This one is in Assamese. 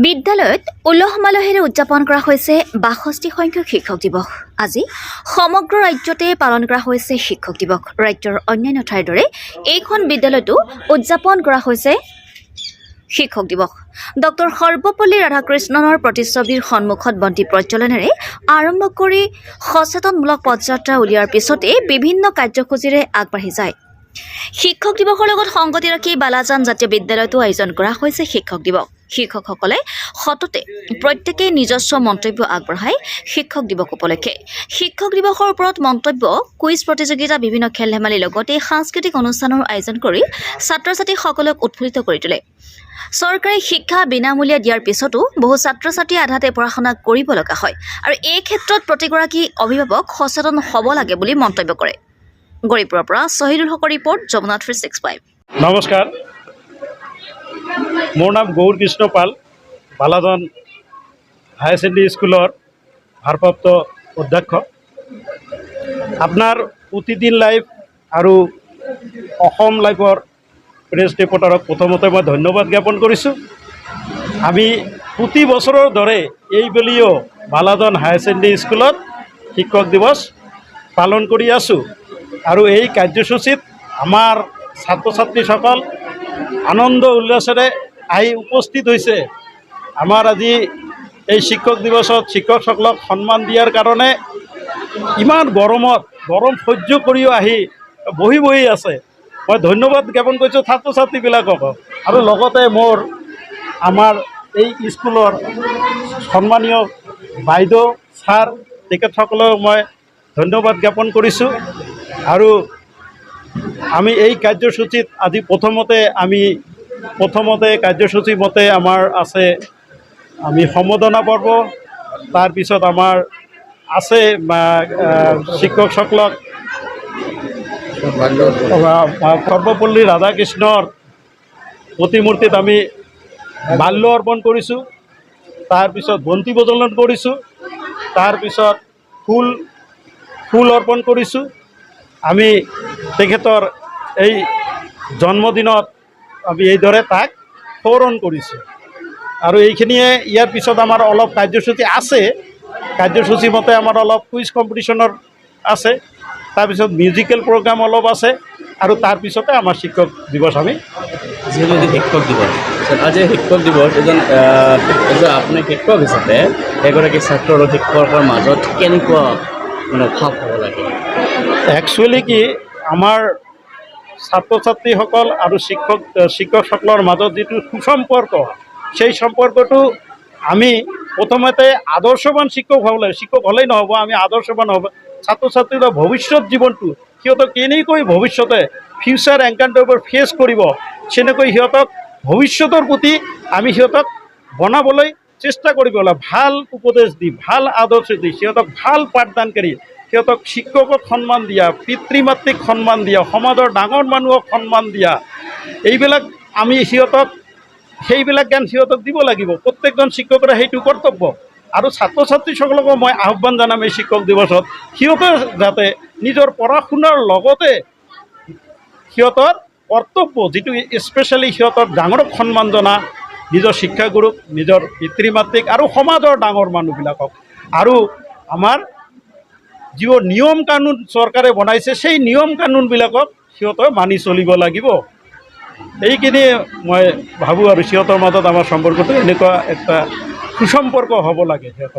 বিদ্যালয়ত উলহ মালহেৰে উদযাপন কৰা হৈছে ৬২ সংখ্যক শিক্ষক দিৱস। আজি সমগ্ৰ ৰাজ্যতে পালন কৰা হৈছে শিক্ষক দিৱস। ৰাজ্যৰ অন্যান্য ঠাইৰ দৰে এইখন বিদ্যালয়তো উদযাপন কৰা হৈছে শিক্ষক দিৱস। ডক্টৰ সৰ্বপল্লী ৰাধাকৃষ্ণনৰ প্ৰতিচ্ছবিৰ সন্মুখত বন্তি প্ৰজ্বলনেৰে আৰম্ভ কৰি সচেতনমূলক পদযাত্ৰা উলিওৱাৰ পিছতে বিভিন্ন কাৰ্যসূচীৰে আগবাঢ়ি যায়। শিক্ষক দিৱসৰ লগত সংগতি ৰাখি বালাজান জাতীয় বিদ্যালয়তো আয়োজন কৰা হৈছে শিক্ষক দিৱস। শিক্ষকসকলে সততে প্ৰত্যেকেই নিজস্ব মন্তব্য আগবঢ়ায় শিক্ষক দিৱস উপলক্ষে। শিক্ষক দিৱসৰ ওপৰত মন্তব্য, কুইজ প্ৰতিযোগিতা, বিভিন্ন খেল ধেমালিৰ লগতে সাংস্কৃতিক অনুষ্ঠানৰ আয়োজন কৰি ছাত্ৰ ছাত্ৰীসকলক উৎফুল্লিত কৰি তোলে। চৰকাৰে শিক্ষা বিনামূলীয়া দিয়াৰ পিছতো বহু ছাত্ৰ ছাত্ৰীয়ে আধাতে পঢ়া শুনা কৰিব লগা হয় আৰু এই ক্ষেত্ৰত প্ৰতিগৰাকী অভিভাৱক সচেতন হ'ব লাগে বুলি মন্তব্য কৰে। গৰিপুৰৰ পৰা শহীদুল হকৰ ৰিপৰ্ট, যমুনা 365। নমস্কাৰ, মোৰ নাম গৌৰ কৃষ্ণ পাল, বালাজান হায়াৰ ছেকেণ্ডেৰী স্কুলৰ ভাৰপ্ৰাপ্ত অধ্যক্ষ। আপোনাৰ প্ৰতিদিন লাইভ আৰু অসম লাইভৰ প্ৰেছ ৰিপৰ্টাৰক প্ৰথমতে মই ধন্যবাদ জ্ঞাপন কৰিছোঁ। আমি প্ৰতি বছৰৰ দৰে এইবেলিও বালাজান হায়াৰ ছেকেণ্ডেৰী স্কুলত শিক্ষক দিৱস পালন কৰি আছোঁ আৰু এই কাৰ্যসূচীত আমাৰ ছাত্ৰ ছাত্ৰীসকল আনন্দ উল্লাসেৰে আহি উপস্থিত হৈছে। আমাৰ আজি এই শিক্ষক দিৱসত শিক্ষকসকলক সন্মান দিয়াৰ কাৰণে ইমান গৰম সহ্য কৰিও আহি বহি আছে। মই ধন্যবাদ জ্ঞাপন কৰিছোঁ ছাত্ৰ ছাত্ৰীবিলাকক আৰু লগতে আমাৰ এই স্কুলৰ সন্মানীয় বাইদেউ ছাৰ তেখেতসকলক মই ধন্যবাদ জ্ঞাপন কৰিছোঁ। আৰু আমি এই কাৰ্যসূচীত আজি প্ৰথমতে কাৰ্যসূচী মতে আমাৰ আছে আমি সম্বৰ্ধনা পৰ্ব, তাৰপিছত আমাৰ আছে শিক্ষকসকলক সৰ্বপল্লী ৰাধাকৃষ্ণৰ প্ৰতিমূৰ্তিত আমি মাল্য অৰ্পণ কৰিছোঁ, তাৰপিছত বন্তি প্ৰজ্বলন কৰিছোঁ, তাৰপিছত ফুল অৰ্পণ কৰিছোঁ। আমি তেখেতৰ এই জন্মদিনত আমি এইদৰে তাক সোঁৱৰণ কৰিছোঁ। আৰু এইখিনিয়ে, ইয়াৰ পিছত আমাৰ অলপ কাৰ্যসূচী আছে। কাৰ্যসূচী মতে আমাৰ অলপ কুইজ কম্পিটিশ্যনৰ আছে, তাৰপিছত মিউজিকেল প্ৰগ্ৰাম অলপ আছে আৰু তাৰপিছতে আমাৰ শিক্ষক দিৱস আমি যিহেতু শিক্ষক দিৱস, আজি শিক্ষক দিৱস এজন আপুনি শিক্ষক হিচাপে এগৰাকী ছাত্ৰ আৰু শিক্ষকৰ মাজত কেনেকুৱা ভাৱ হ'ব লাগে? একচুৱেলি কি, আমাৰ ছাত্ৰ ছাত্ৰীসকল আৰু শিক্ষকসকলৰ মাজত যিটো সুসম্পৰ্ক, সেই সম্পৰ্কটো আমি প্ৰথমতে আদৰ্শৱান শিক্ষক হ'ব লাগে। শিক্ষক হ'লেই নহ'ব, আমি আদৰ্শৱান হ'ব। ছাত্ৰ ছাত্ৰীৰ ভৱিষ্যত জীৱনটো সিহঁতক কেনেকৈ ভৱিষ্যতে ফিউচাৰ এনকাউণ্টাৰবোৰ ফেচ কৰিব, সেনেকৈ সিহঁতক ভৱিষ্যতৰ প্ৰতি আমি সিহঁতক বনাবলৈ চেষ্টা কৰিব লাগে। ভাল উপদেশ দি, ভাল আদৰ্শ দি, সিহঁতক ভাল পাঠদান কৰি সিহঁতক শিক্ষকক সন্মান দিয়া, পিতৃ মাতৃক সন্মান দিয়া, সমাজৰ ডাঙৰ মানুহক সন্মান দিয়া, এইবিলাক আমি সেইবিলাক জ্ঞান সিহঁতক দিব লাগিব। প্ৰত্যেকজন শিক্ষকৰে সেইটো কৰ্তব্য। আৰু ছাত্ৰ ছাত্ৰীসকলকো মই আহ্বান জনাম এই শিক্ষক দিৱসত, সিহঁতে যাতে নিজৰ পঢ়া শুনাৰ লগতে সিহঁতৰ কৰ্তব্য যিটো স্পেচিয়েলি সিহঁতৰ ডাঙৰক সন্মান জনা, নিজৰ শিক্ষাগুৰুক, নিজৰ পিতৃ মাতৃক আৰু সমাজৰ ডাঙৰ মানুহবিলাকক, আৰু আমাৰ যিবোৰ নিয়ম কানুন চৰকাৰে বনাইছে সেই নিয়ম কানুনবিলাকক সিহঁতে মানি চলিব লাগিব। এইখিনি মই ভাবোঁ। আৰু সিহঁতৰ মাজত আমাৰ সম্পৰ্কটো এনেকুৱা এটা সুসম্পৰ্ক হ'ব লাগে সিহঁতৰ।